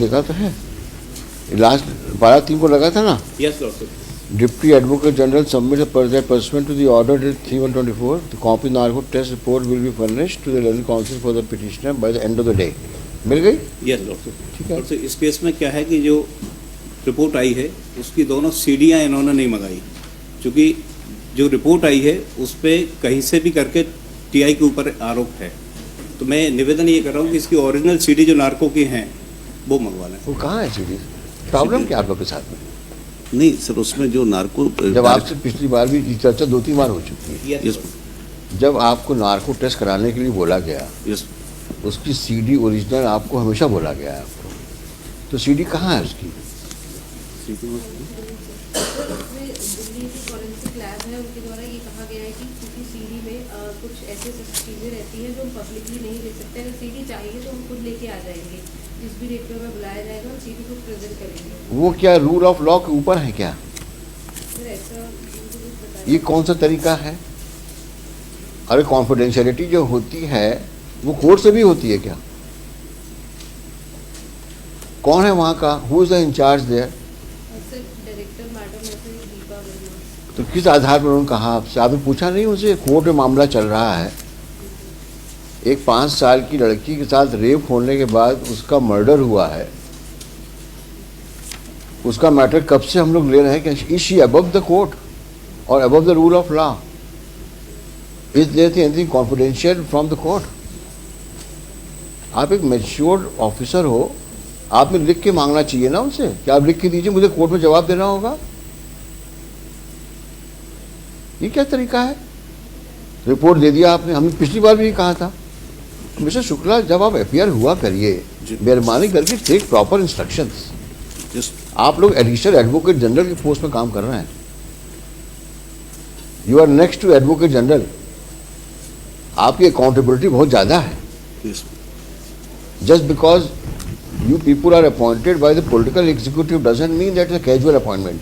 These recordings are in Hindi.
देखा तो है, लास्ट 12/3 को लगा था ना। Yes, Lordship. Deputy Advocate General submits a pursuant to the order dated 3/1/24. The copy narco test report will be furnished to the legal counsel for the petitioner by the end of the day. मिल गई? Yes, Lordship. ठीक है। Lordship, इस केस में क्या है कि जो रिपोर्ट आई है उसकी दोनों सीडियाँ इन्होंने नहीं मंगाई, क्योंकि जो रिपोर्ट आई है उस पर कहीं से भी करके टीआई के ऊपर आरोप है। तो मैं निवेदन ये कर रहा हूँ कि इसकी ओरिजिनल सीडी जो नार्को की हैं वो मंगवा लें। वो कहाँ है सीडी? प्रॉब्लम क्या आप लोग के साथ में? नहीं सर, उसमें जो नार्को जब आपसे पिछली बार भी चर्चा 2-3 बार हो चुकी है। Yes, जब आपको नार्को टेस्ट कराने के लिए बोला गया, यस उसकी सीडी ओरिजिनल आपको हमेशा बोला गया है आपको, तो सीडी कहाँ है उसकी? दिल्ली की फॉरेंसिक लैब है, उनके द्वारा ये कहा गया है कि क्योंकि सीडी में कुछ ऐसे चीज़ें रहती हैं जो हम पब्लिकली नहीं ले सकते। अगर सीडी चाहिए तो हम खुद लेके आ जाएंगे, जिस भी डेट पे हमें बुलाया जाएगा हम सीडी को प्रेजेंट करेंगे। वो क्या रूल ऑफ लॉ के ऊपर है क्या? फिर ऐसा ये कौन सा तरीका है? अरे कॉन्फिडेंशियलिटी जो होती है वो कोर्ट से भी होती है क्या? कौन है वहाँ का? Who is the in-charge there? Sir director madam ऐसे दीपा वर्मा। तो किस आधार पर उन्होंने कहा आपसे? आपने पूछा नहीं उनसे? कोर्ट में मामला चल रहा है, एक 5 साल की लड़की के साथ रेप होने के बाद उसका मर्डर हुआ है, उसका मैटर कब से हम लोग ले रहे हैं कि is she above the court और above the rule of law? Is there anything confidential from the court? आप एक मैच्योर ऑफिसर हो, आपने लिख के मांगना चाहिए ना उनसे कि आप लिख के दीजिए, मुझे कोर्ट में जवाब देना होगा। ये क्या तरीका है? रिपोर्ट दे दिया आपने, हमने पिछली बार भी ये कहा था। मिस्टर शुक्ला, जब आप एफआईआर हुआ करिए, मेहरबानी करके टेक प्रॉपर इंस्ट्रक्शंस। आप लोग एडिशनल एडवोकेट जनरल की पोस्ट में काम कर रहे हैं, you are next to advocate general, आपकी अकाउंटेबिलिटी बहुत ज़्यादा है। Just because you people are appointed by the political executive doesn't mean that it's a casual appointment.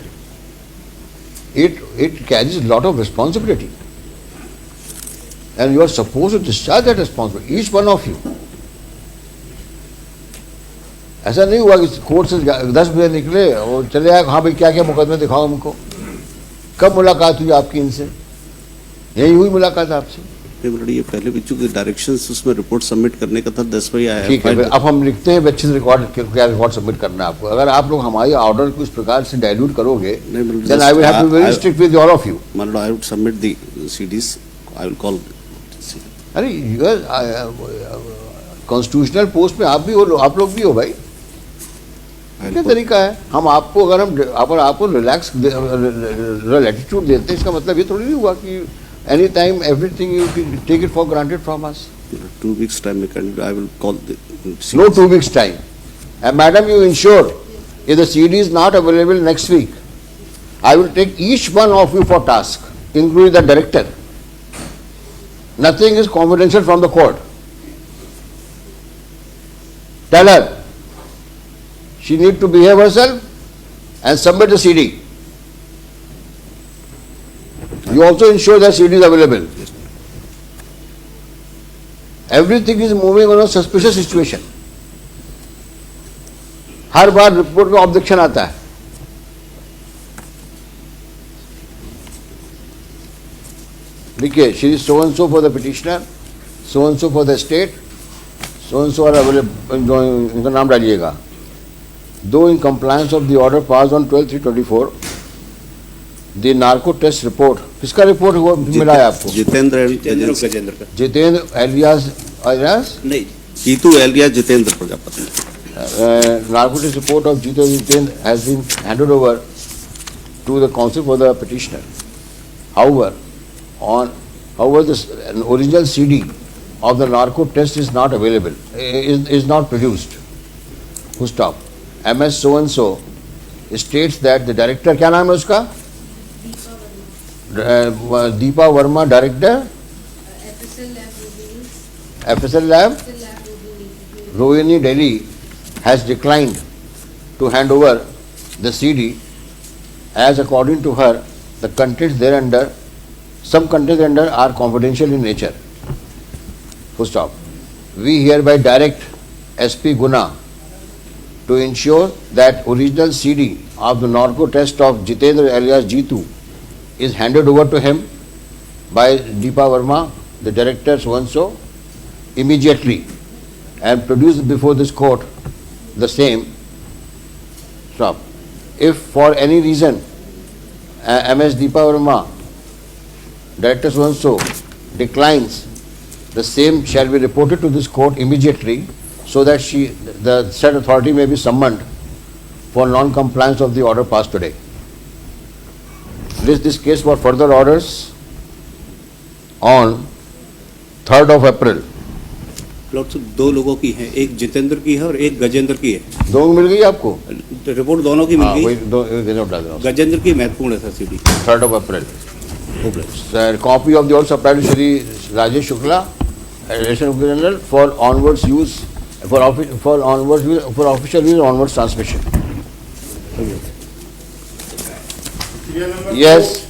It carries a lot of responsibility, and you are supposed to discharge that responsibility, each one of you. ऐसा नहीं हुआ कि कोर्ट से 10 बजे निकले और चले आए, हाँ भाई क्या क्या मुकदमे दिखाओ हमको। कब मुलाकात हुई आपकी इनसे? यही हुई मुलाकात आपसे? ये पहले भी चूंकि डायरेक्शंस उसमें रिपोर्ट सबमिट करने का था, 10 बजे आया। ठीक है, अब हम लिखते हैं अच्छे से रिकॉर्ड, क्या रिकॉर्ड सबमिट करना है आपको। अगर आप लोग हमारे ऑर्डर को इस प्रकार से डाइल्यूट करोगे, then I will have to be very strict with all of you. मतलब I would submit the CDs, I will call. अरे कॉन्स्टिट्यूशनल पोस्ट में आप भी हो, आप लोग भी हो भाई। क्या तरीका है? हम आपको अगर आपको रिलैक्स लैटिट्यूड देते हैं, इसका मतलब ये थोड़ी नहीं हुआ कि any time everything you take it for granted from us. 2 weeks time I will call the No 2 weeks time. And madam, you ensure if the CD is not available next week, I will take each one of you for task, including the director. Nothing is confidential from the court. Tell her she need to behave herself and submit the CD. You also ensure that CD is available. Everything is moving on a suspicious situation. हर बार रिपोर्ट में ऑब्जेक्शन आता है। देखिए, Shri so and so for the petitioner, so and so for the state, so and so are available, इनका नाम डालिएगा। दो in compliance of the order pass on 12/3/24, the narco test report, किसका रिपोर्ट हुआ मिला है आपको? जितेंद्र गजेंद्र का। जितेंद्र एलियास नहीं, Jitu alias Jitendra Prajapati. Narco test report of Jitendra has been handed over to the counsel for the petitioner. However, an original CD of the narco test is not available, is not produced. Full stop. MS so and so states that the director, क्या नाम है उसका? Deepa Verma, director FSL lab Rohini Delhi has declined to hand over the CD as according to her the contents thereunder, some contents thereunder are confidential in nature. Full stop. We hereby direct SP Guna to ensure that original CD of the narco test of Jitendra alias Jitu is handed over to him by Deepa Verma, the director so-and-so, immediately, and produced before this court the same. Stop. If for any reason MS Deepa Verma, director so-and-so, declines, the same shall be reported to this court immediately, so that the said authority may be summoned for non-compliance of the order passed today. List this case for further orders on 3rd of April. Plot दो लोगों की है, एक जितेंद्र की है और एक गजेंद्र की है। दो मिल गई आपको? रिपोर्ट दोनों की हाँ, मिल वही गई। दो नोट डाल दो। गजेंद्र की महत्वपूर्ण है sir CD. 3rd of April. Sir, copy of the order supplied to Shri Rajesh Shukla, Relation General, for onwards use, for official use, onwards transmission. Yes.